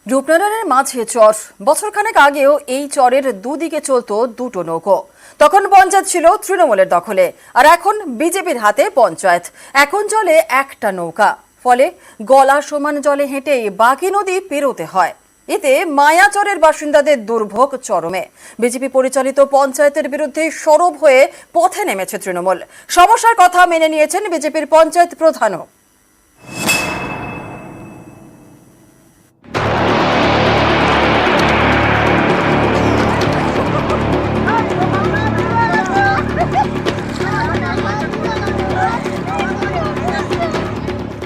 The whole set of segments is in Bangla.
রূপনারায়ণের মাঝে চর। বছরখানেক আগেও এই চরের দুদিকে চলতো দুটো নৌকো। তখন পঞ্চায়েত ছিল তৃণমূলের দখলে, আর এখন বিজেপির হাতে পঞ্চায়েত। এখন চলে একটা নৌকা, ফলে গলা সমান জলে হেঁটেই বাকি নদী পেরোতে হয়। এতে মায়াচরের বাসিন্দাদের দুর্ভোগ চরমে। বিজেপি পরিচালিত পঞ্চায়েতের বিরুদ্ধে সরব হয়ে পথে নেমেছে তৃণমূল। সমস্যার কথা মেনে নিয়েছেন বিজেপির পঞ্চায়েত প্রধানও।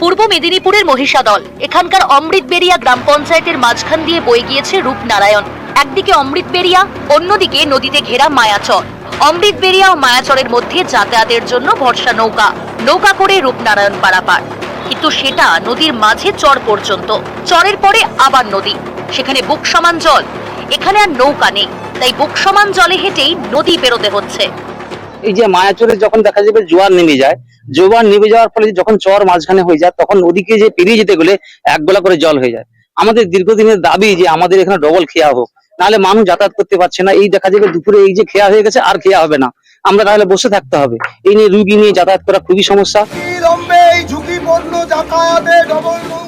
পূর্ব মেদিনীপুরের মহিষাদল, এখানকার অমৃতবেড়িয়া গ্রাম পঞ্চায়েতের মাঝখান দিয়ে বয়ে গিয়েছে রূপনারায়ণ। একদিকে অমৃতবেড়িয়া, অন্যদিকে নদীতে ঘেরা মায়াচর। অমৃতবেড়িয়া ও মায়াচরের মধ্যে যাতায়াতের জন্য ভরসা নৌকা করে রূপনারায়ণ পারাপার। কিন্তু সেটা নদীর মাঝে চর পর্যন্ত, চরের পরে আবার নদী, সেখানে বুক সমান জল। এখানে আর নৌকা নেই, তাই বুক সমান জলে হেঁটেই নদী পেরোতে হচ্ছে। এই যে মায়াচরে যখন দেখা যাবে জোয়ার নেমে যায়, জোয়ার নেমে যাওয়ার ফলে যখন চর মাঝখানে হয়ে যায়, তখন নদীকে যে পেরিয়ে যেতে গেলে এক গলা করে জল হয়ে যায়। আমাদের দীর্ঘদিনের দাবি যে আমাদের এখানে ডবল খেয়া হোক, নাহলে মানুষ যাতায়াত করতে পারছে না। এই দেখা যাবে দুপুরে এই যে খেয়া হয়ে গেছে, আর খেয়া হবে না, আমরা তাহলে বসে থাকতে হবে। এই নিয়ে রুগী নিয়ে যাতায়াত করা খুবই সমস্যা।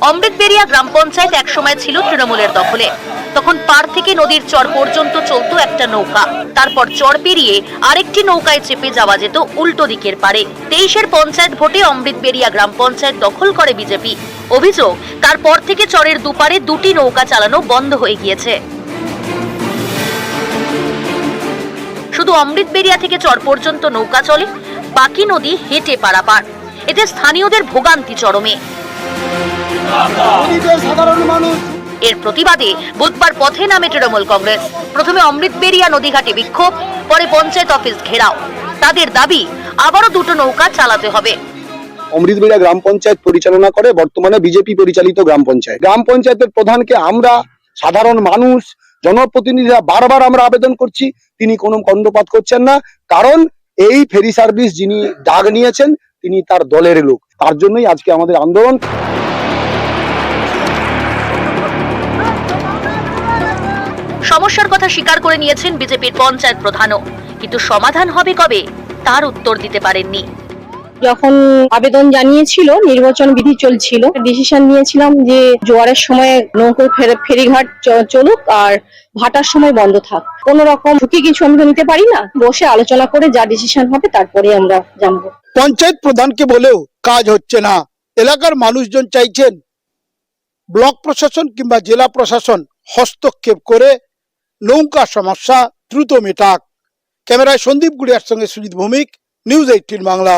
অমৃতবেড়িয়া গ্রাম পঞ্চায়েত একসময় ছিল তৃণমূলের দখলে। তখন পাড় থেকে নদীর চর পর্যন্ত চলতো একটা নৌকা, তারপর চর পেরিয়ে আরেকটি নৌকায় চেপে যাওয়া যেত উল্টো দিকের পারে। 23-এর পঞ্চায়েত ভোটে অমৃতবেড়িয়া গ্রাম পঞ্চায়েত দখল করে বিজেপি। অভিযোগ, তারপর থেকে চরের দুপারে দুটি নৌকা চালানো বন্ধ হয়ে গিয়েছে। শুধু অমৃতবেড়িয়া থেকে চর পর্যন্ত নৌকা চলে, বাকি নদী হেঁটে পারাপার। এতে স্থানীয়দের ভোগান্তি চরমে। এর প্রতিবাদে বুধবার পথে নামে তৃণমূল কংগ্রেস। প্রথমে অমৃতবেড়িয়া নদীঘাটে বিক্ষোভ, পরে পঞ্চায়েত অফিস ঘেরাও। তাদের দাবি, আবারও দুটো নৌকা চালাতে হবে। অমৃতবেড়িয়া গ্রাম পঞ্চায়েত পরিচালনা করে বর্তমানে বিজেপি পরিচালিত গ্রাম পঞ্চায়েত। গ্রাম পঞ্চায়েতের প্রধানকে আমরা সাধারণ মানুষ, জনপ্রতিনিধিরা বারবার আমরা আবেদন করছি, তিনি কোনো কর্ণপাত করছেন না। কারণ এই ফেরি সার্ভিস যিনি ডাক নিয়েছেন, তিনি তার দলের লোক। তার জন্যই আজকে আমাদের আন্দোলন। সমস্যার কথা স্বীকার করে নিয়েছেন বিজেপির পঞ্চায়েত প্রধানও, কিন্তু সমাধান হবে কবে তার উত্তর দিতে পারেননি। যখন আবেদন জানিয়েছিল, নির্বাচন বিধি চলছিল, ডিসিশন নিয়েছিলাম যে জোয়ারের সময় নৌকো ফেরিঘাট চলুক আর ভাটার সময় বন্ধ থাক। কোন রকম ঝুঁকি কিছু আমরা নিতে পারি না। বসে আলোচনা করে যা ডিসিশন হবে তারপরে আমরা জানবো। পঞ্চায়েত প্রধানকে বলেও কাজ হচ্ছে না। এলাকার মানুষজন চাইছেন ব্লক প্রশাসন কিংবা জেলা প্রশাসন হস্তক্ষেপ করে নৌকা সমস্যা দ্রুত মেটাক। ক্যামেরায় সন্দীপ গুড়িয়ার সঙ্গে সুজিত ভৌমিক, নিউজ 18 বাংলা।